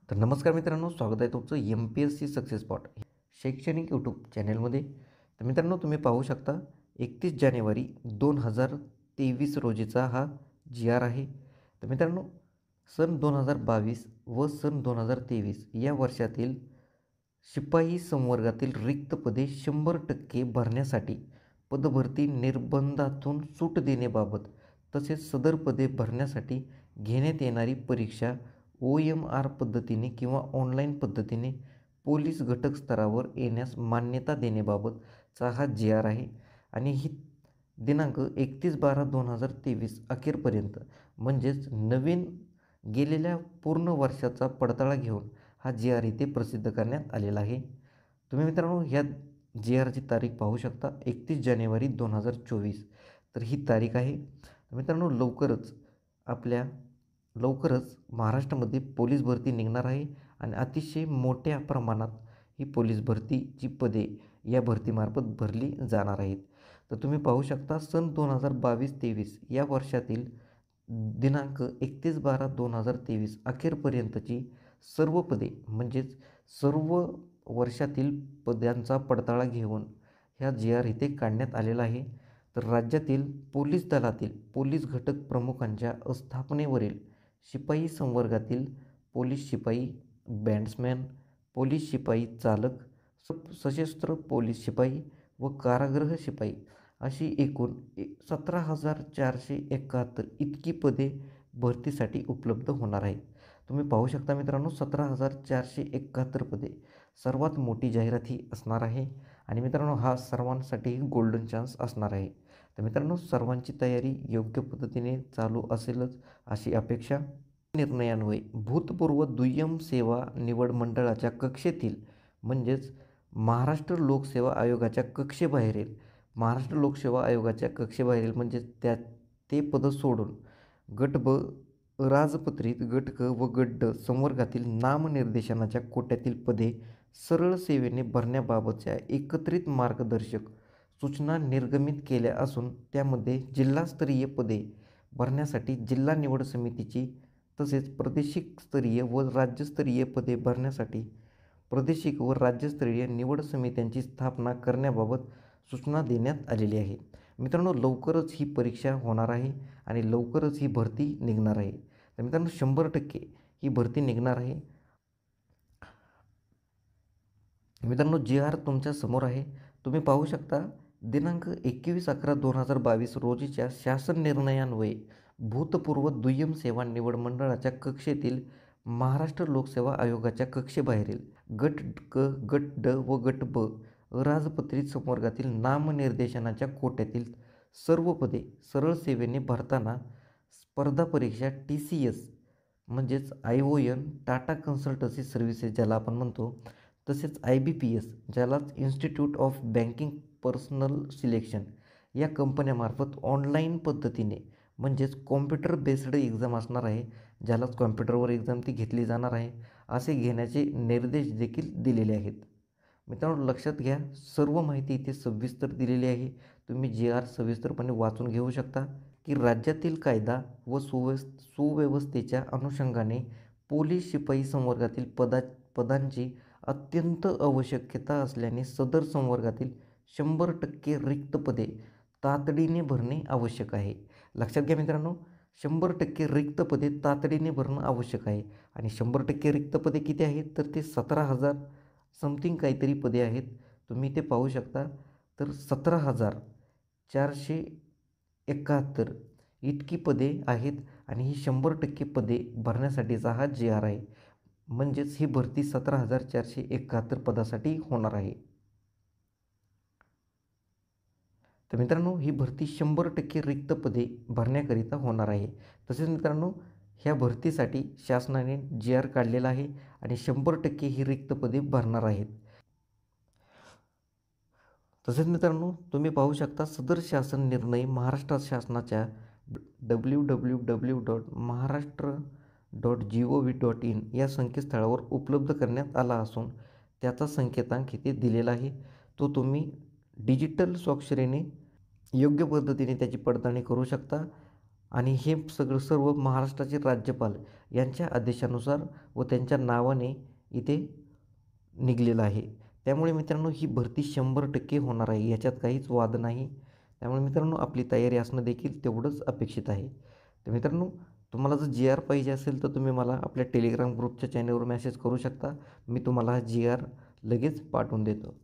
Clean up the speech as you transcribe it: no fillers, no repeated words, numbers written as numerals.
तर नमस्कार मित्रांनो, स्वागत आहे तुमचं MPSC सक्सेस स्पॉट शैक्षणिक यूट्यूब चॅनेलमध्ये. तर मित्रांनो, तुम्ही पाहू शकता 31 जानेवारी 2023 रोजीचा हा GR आहे. तर मित्रांनो, सन 2022 व सन 2023 या वर्षातील शिपाई संवर्गातील रिक्त पदे 100% भरण्यासाठी पदभरती निर्बंधातून सूट देण्याबाबत तसेच सदर पदे भरण्यासाठी घेण्यात येणारी परीक्षा OMR पद्धतीने किंवा ऑनलाईन पद्धतीने पोलीस घटक स्तरावर येण्यास मान्यता देण्याबाबतचा हा GR आहे. आणि ही दिनांक 31/12/2023 अखेरपर्यंत म्हणजेच नवीन गेलेल्या पूर्ण वर्षाचा पडताळा घेऊन हा GR इथे प्रसिद्ध करण्यात आलेला आहे. तुम्ही मित्रांनो ह्या GRची तारीख पाहू शकता 31 जानेवारी 2024. तर ही तारीख आहे. तर मित्रांनो लवकरच महाराष्ट्रामध्ये पोलीस भरती निघणार आहे आणि अतिशय मोठ्या प्रमाणात ही पोलीस भरतीची पदे या भरतीमार्फत भरली जाणार आहेत. तर तुम्ही पाहू शकता सन 2022-23 या वर्षातील दिनांक 31/12/2023 अखेरपर्यंतची सर्व पदे म्हणजेच सर्व वर्षातील पदांचा पडताळा घेऊन ह्या GR इथे काढण्यात आलेला आहे. तर राज्यातील पोलीस दलातील पोलीस घटक प्रमुखांच्या स्थापनेवरील शिपाई संवर्गातील पोलीस शिपाई, बॅट्समॅन, पोलीस शिपाई चालक, सशस्त्र पोलीस शिपाई व कारागृह शिपाई अशी एकूण 17,471 इतकी पदे भरतीसाठी उपलब्ध होणार आहेत. तुम्ही पाहू शकता मित्रांनो, 17,471 पदे सर्वात मोठी जाहिरात ही असणार आहे. आणि मित्रांनो, हा सर्वांसाठी गोल्डन चान्स असणार आहे. तर मित्रांनो, सर्वांची तयारी योग्य पद्धतीने चालू असेलच अशी अपेक्षा. निर्णयान्वये भूतपूर्व दुय्यम सेवा निवड मंडळाच्या कक्षेतील म्हणजेच महाराष्ट्र लोकसेवा आयोगाच्या कक्षेबाहेरील म्हणजे ते पद सोडून गट ब राजपत्रित गट क व गट ड संवर्गातील नामनिर्देशनाच्या कोट्यातील पदे सरळ सेवेने भरण्याबाबतच्या एकत्रित मार्गदर्शक सूचना निर्गमित केल्या असून त्यामध्ये जिल्हास्तरीय पदे भरण्यासाठी जिल्हा निवड समितीची तसेच प्रादेशिक व राज्यस्तरीय पदे भरण्यासाठी प्रादेशिक व राज्यस्तरीय निवड समित्यांची स्थापना करण्याबाबत सूचना देण्यात आलेली आहे. मित्रांनो, लवकरच ही परीक्षा होणार आहे आणि लवकरच ही भरती निघणार आहे. तर मित्रांनो, 100% ही भरती निघणार आहे. मित्रांनो, GR तुमच्या समोर आहे. तुम्ही पाहू शकता दिनांक 21/11/2022 रोजीच्या शासन निर्णयान्वये भूतपूर्व दुय्यम सेवा निवड मंडळाच्या कक्षेतील महाराष्ट्र लोकसेवा आयोगाच्या कक्षेबाहेरील गट क, गट ड व गट ब राजपत्रित संवर्गातील नामनिर्देशनाच्या कोट्यातील सर्व पदे सरळ सेवेने भरताना स्पर्धा परीक्षा TCS म्हणजेच ION टाटा कन्सल्टन्सी सर्व्हिसेस ज्याला आपण म्हणतो, तसेच IBPS ज्यालाच institute of banking personnel selection या कंपन्यामार्फत ऑनलाईन पद्धतीने म्हणजेच कॉम्प्युटर बेस्ड एक्झाम असणार आहे, ज्यालाच कॉम्प्युटरवर एक्झाम ती घेतली जाणार आहे, असे घेण्याचे निर्देश देखील दिलेले आहेत. मित्रांनो, लक्षात घ्या, सर्व माहिती इथे सविस्तर दिलेली आहे. तुम्ही GR सविस्तरपणे वाचून घेऊ शकता की राज्यातील कायदा व सुव्यवस्थेच्या अनुषंगाने पोलीस शिपाई संवर्गातील पदांची अत्यंत आवश्यकता असल्याने सदर संवर्गातील 100% रिक्त पदे तातडीने भरणे आवश्यक आहे. लक्षात घ्या मित्रांनो, 100% रिक्त पदे तातडीने भरणं आवश्यक आहे. आणि 100% रिक्त पदे किती आहेत तर ते 17,000 समथिंग काहीतरी पदे आहेत. तुम्ही ते पाहू शकता. तर 17,471 इतकी पदे आहेत आणि ही 100% पदे भरण्यासाठीचा हा GR आहे. म्हणजेच ही भरती 17,471 पदासाठी होणार आहे. तर मित्रांनो, ही भरती 100% रिक्त पदे भरण्याकरिता होणार आहे. तसेच मित्रांनो, ह्या भरतीसाठी शासनाने GR काढलेला आहे आणि 100% ही रिक्त पदे भरणार आहेत. तसेच मित्रांनो, तुम्ही पाहू शकता सदर शासन निर्णय महाराष्ट्र शासनाच्या www.maharashtra.gov.in या संकेतस्थळावर उपलब्ध करण्यात आला असून त्याचा संकेतांक इथे दिलेला आहे. तो तुम्ही डिजिटल स्वाक्षरीने योग्य पद्धतीने त्याची पडताळणी करू शकता. आणि हे सगळं सर्व महाराष्ट्राचे राज्यपाल यांच्या आदेशानुसार व त्यांच्या नावाने इथे निघालेलं आहे. त्यामुळे मित्रांनो ही भरती 100% होणार आहे, याच्यात काहीच वाद नाही. त्यामुळे मित्रांनो आपली तयारी असणं देखील तेवढंच अपेक्षित आहे. तर मित्रांनो, तुम्हाला जर जी-आर पाहिजे असेल तर तुम्ही मला आपल्या टेलिग्राम ग्रुपच्या चॅनलवर मेसेज करू शकता. मी तुम्हाला हा जी-आर लगेच पाठवून देतो.